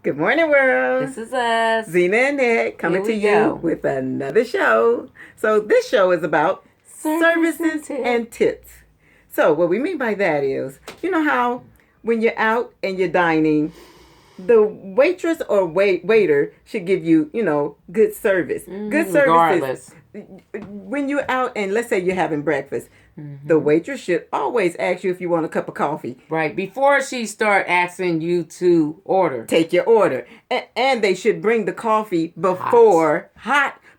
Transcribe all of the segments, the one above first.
Good morning, world. This is us. Zena and Ned coming Here to we you go. with another show. So this show is about services and tips. So what we mean by that is, you know how when you're out and you're dining, the waitress or waiter should give you, good service. Good service Regardless. when you're out and let's say you're having breakfast, the waitress should always ask you if you want a cup of coffee. Right. Before she start asking you to order. Take your order. And they should bring the coffee before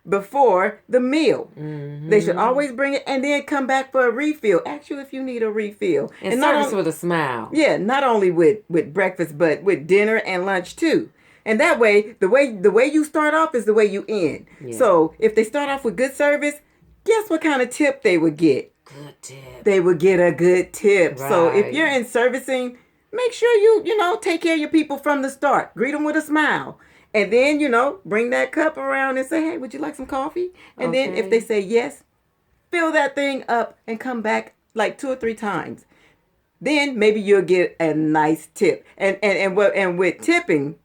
the meal. They should always bring it and then come back for a refill. Ask you if you need a refill. And service with a smile. Yeah, not only with breakfast, but with dinner and lunch too. And that way, the way you start off is the way you end. Yeah. So if they start off with good service, guess what kind of tip they would get? Good tip. They would get a good tip. Right. So if you're in servicing, make sure you take care of your people from the start. Greet them with a smile. And then, bring that cup around and say, hey, would you like some coffee? And then if they say yes, fill that thing up and come back like 2 or 3 times. Then maybe you'll get a nice tip. And with tipping,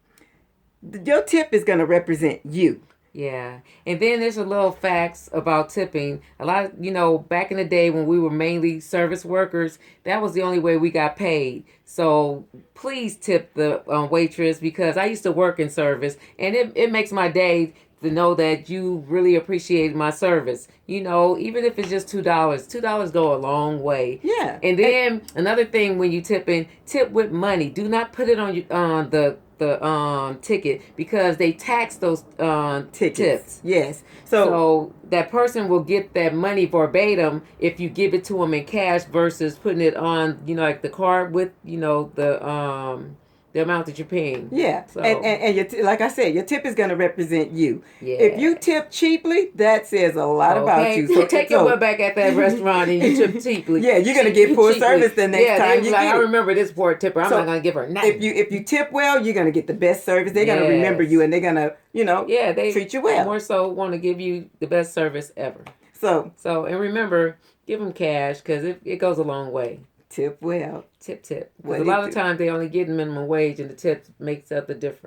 your tip is going to represent you. Yeah. And then there's a little facts about tipping. A lot of, back in the day when we were mainly service workers, that was the only way we got paid. So please tip the waitress, because I used to work in service, and it makes my day to know that you really appreciate my service. Even if it's just $2 go a long way. Yeah. And then another thing, when you tip with money. Do not put it on the ticket, because they tax those tips. Yes. So that person will get that money verbatim if you give it to them in cash versus putting it on, like the card with, the amount that you're paying. Yeah. So, and like I said, your tip is going to represent you. Yeah. If you tip cheaply, that says a lot about you. So take your butt back at that restaurant and you tip cheaply. Yeah, you're going to get poor service the next time you get I remember this poor tipper. I'm not going to give her nothing. If you tip well, you're going to get the best service. They're going to remember you, and they're going to, they treat you well. More so want to give you the best service ever. So and remember, give them cash, because it goes a long way. Tip well. Tip. Because a lot of times they only get minimum wage, and the tip makes up the difference.